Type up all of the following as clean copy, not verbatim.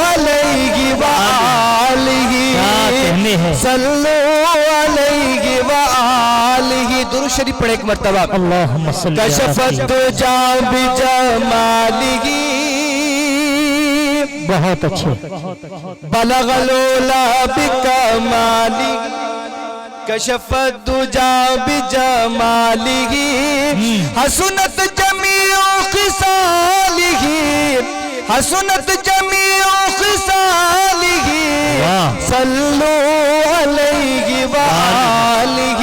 علیہ وآلہ صلو علیہ وآلہ درود شریف پڑھیں ایک مرتبہ اللہم صلی کشفت الدجا بجمالہ بہت اچھے بلغ العلا بکمالہ کشفت الدجا بجمالہ حسنت جمیع خصالہ حسنت جمیع خصالہ صلو علیہ وآلہ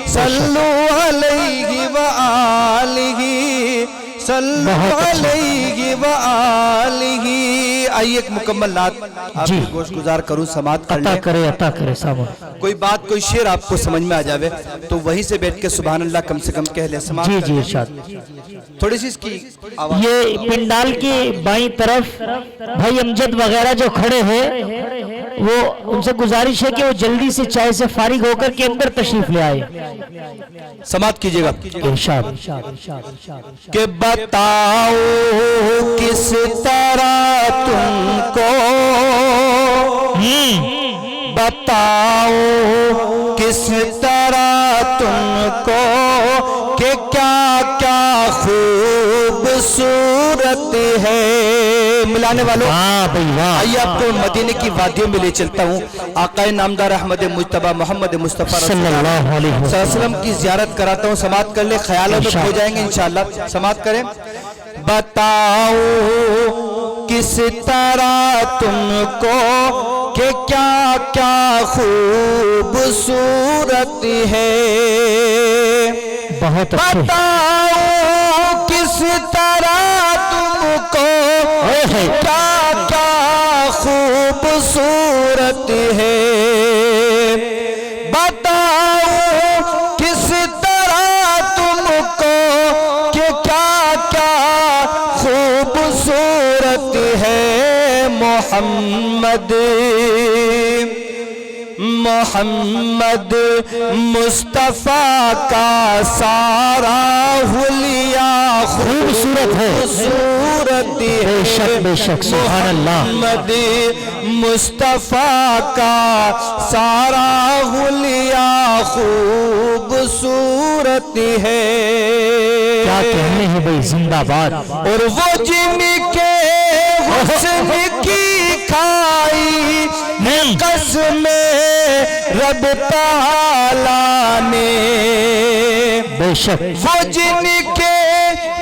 صلو علیہ وآلہ صلو علیہ وآلہ آئیے ایک مکمل نعت آپ کی گوش گزار کروں سماعت کر لیں عطا کرے سامن کوئی بات کوئی شعر آپ کو سمجھ میں آ جاوے تو وہیں سے بیٹھ کے سبحان اللہ کم سے کم کہہ لیں سماعت کر جی لیں ارشاد تھوڑی سی اس کی آواز یہ پنڈال کی بائیں طرف بھائی امجد وغیرہ جو کھڑے ہیں وہ ان سے گزارش ہے کہ وہ جلدی سے چائے سے فارغ ہو کر کے اندر تشریف لے آئے سماعت کیجئے گا ارشاد کہ بتاؤ کس طرح تم کو بتاؤ کس طرح تم کو کہ کیا کیا خوبصورت ہے ملانے والوں آئیے آپ کو مدینے کی وادیوں میں لے چلتا ہوں آقا نامدار احمد مجتبی محمد مصطفیٰ صلی اللہ علیہ وسلم کی زیارت کراتا ہوں سماعت کر لے خیالوں میں کھو جائیں گے انشاءاللہ سماعت کریں بتاؤ کس طرح تم کو کہ کیا کیا خوبصورت ہے بہت اچھے بتاؤ کس طرح تم کو کیا کیا خوبصورت ہے بتاؤ کس طرح تم کو کہ کیا کیا خوبصورت ہے محمد محمد مصطفیٰ کا سارا حلیہ خوبصورت ہے خوبصورت ہے بے شک بے شک سبحان اللہ محمد مصطفیٰ کا سارا حلیہ خوبصورت ہے کیا کہنے ہیں بھئی زندہ باد اور وہ جن کے حسن کی کھائی قسم رب تعالیٰ نے بے شک وہ جن کے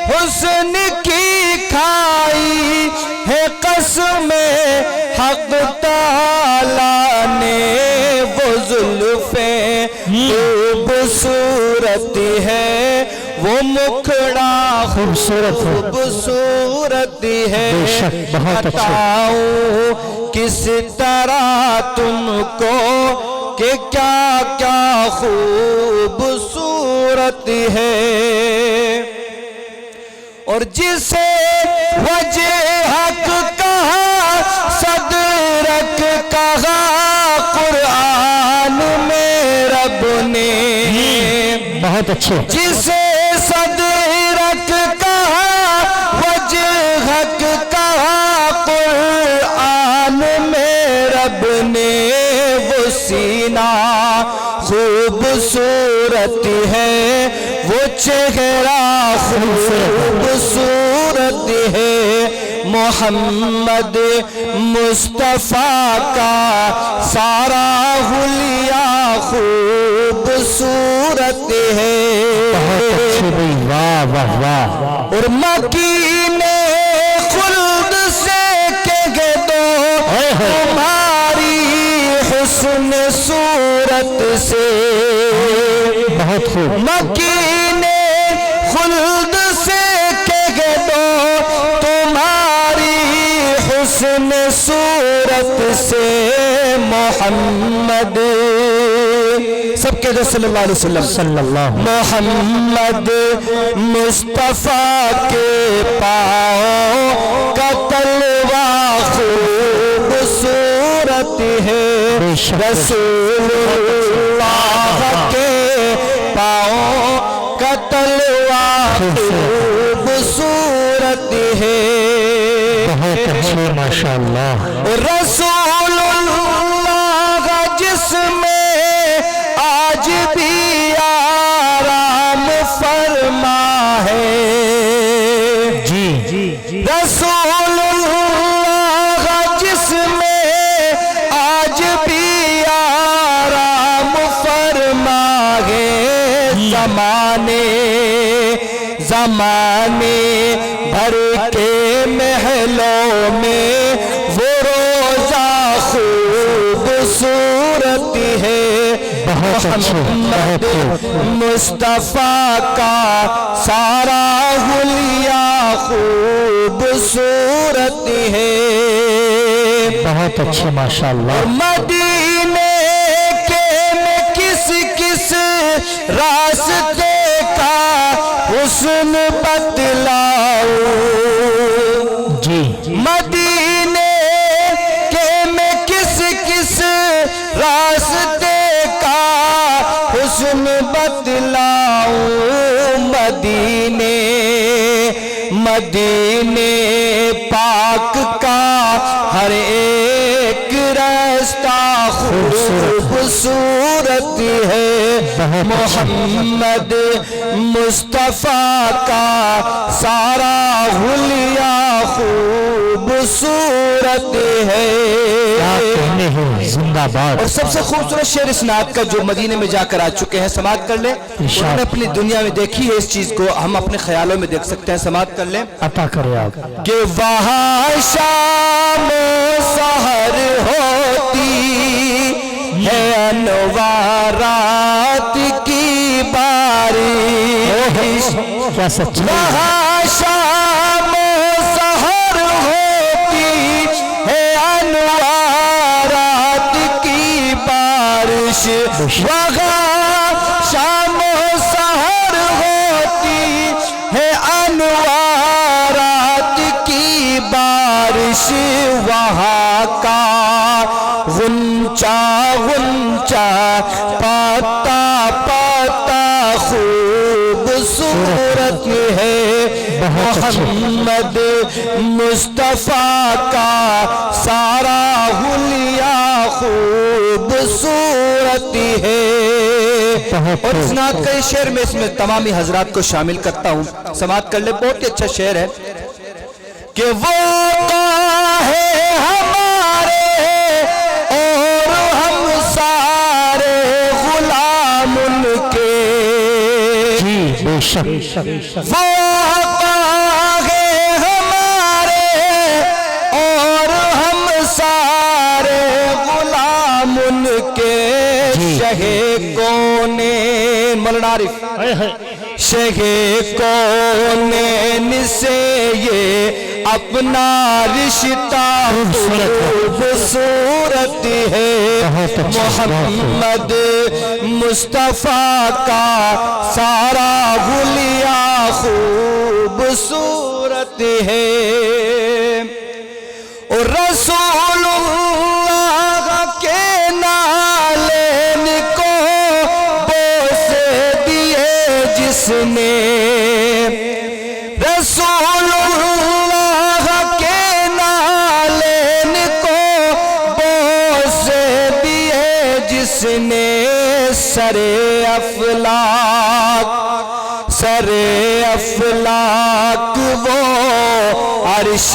حسن کی کھائی ہے قسم حق تعالیٰ نے وہ زلفیں خوبصورت ہے وہ مکھڑا خوبصورت ہے بتاؤ کس طرح تم کو کہ کیا کیا خوبصورت ہے اور جسے وجہ حق کہا صدرک کہا قرآن میں رب نے بہت اچھے جسے صدرک کہا وجہ حق کہا قرآن میں رب نے وہ سینہ خوبصورت ہے وہ چہرہ خوبصورت ہے محمد مصطفیٰ کا سارا حلیہ خوبصورت ہے واہ واہ واہ اور مکین خلد سے کہہ دو تمہاری حسن صورت سے بہت خوب مکین خلد سے کہہ دو تمہاری حسن صورت سے محمد سب کے جو صلی اللہ علیہ وسلم صلی اللہ محمد مصطفیٰ کے پاؤں کا تلوہ خوبصورت ہے رسول اللہ کے پاؤں کا تلوہ خوبصورت ہے اچھے ماشاءاللہ. رسول اللہ جس میں آج بھی آرام فرما ہے. جی رسول اللہ جس میں آج بھی آرام فرما ہے. زمانے بھر کے محلوں میں وہ روزہ خوبصورت ہے. محمد مصطفیٰ کا سارا حلیہ خوبصورت ہے. بہت اچھے ماشاءاللہ. مدینے کے میں کس راستے کا حسن بتلاؤں. جی مدینے کے میں کس راستے کا حسن بتلاؤں. مدینے پاک کا ہر ایک راستہ خوبصورت ہے. محمد مصطفیٰ کا سارا حلیہ خوبصورت ہے. زندہ باد. اور سب سے خوبصورت شعر اس نعت کا جو مدینے میں جا کر آ چکے ہیں, سماعت کر لیں. انہوں نے اپنی دنیا میں دیکھی ہے اس چیز کو, ہم اپنے خیالوں میں دیکھ سکتے ہیں. سماعت کر لیں. عطا کرے آپ. کہ وہاں شام و سحر ہوتی ہے انوارات کی بارش. کیا سچی. وہاں شام و سحر ہوتی ہے انوارات کی بارش. وہاں شام و سحر ہوتی ہے انوارات کی بارش. وہاں کا غنچہ پتا خوبصورت ہے. محمد مصطفیٰ کا سارا حلیہ خوبصورت ہے. اور اس نعت کا یہ شعر میں اس میں تمامی حضرات کو شامل کرتا ہوں. سماعت کر لے. بہت ہی اچھا شعر ہے کہ وہ ہے ہمارے اور ہم سارے غلام ان کے. جی بے شک. وہ ہے ہمارے اور ہم سارے غلام ان کے. شہ کونین مولانا عارف, شہ کونین سے یہ اپنا رشتہ خوبصورت ہے. محمد مصطفیٰ کا سارا حلیہ خوبصورت ہے. اور رسول اللہ کے نالین کو بوسے دیے جس نے. رسول اللہ کے نالین کو بوسے دیے جس نے. سر افلاک وہ عرش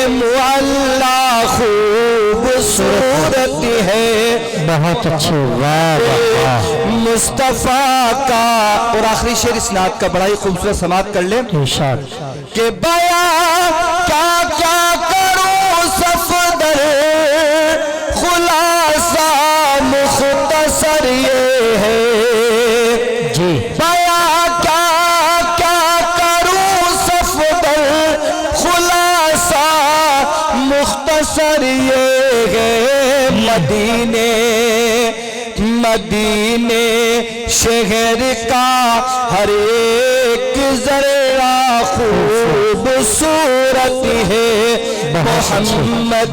معلا خوبصورت ہے. بہت اچھے. مصطفیٰ کا. اور آخری شعر اس نعت کا بڑا ہی خوبصورت. سماعت کر لیں. کہ بیان کیا کروں صفدر خلاصہ مختصر یہ ہے. جی بیان کیا کروں صفدر خلاصہ مختصر یہ ہے. مدینے شہر کا ہر ایک ذرہ خوبصورت ہے. محمد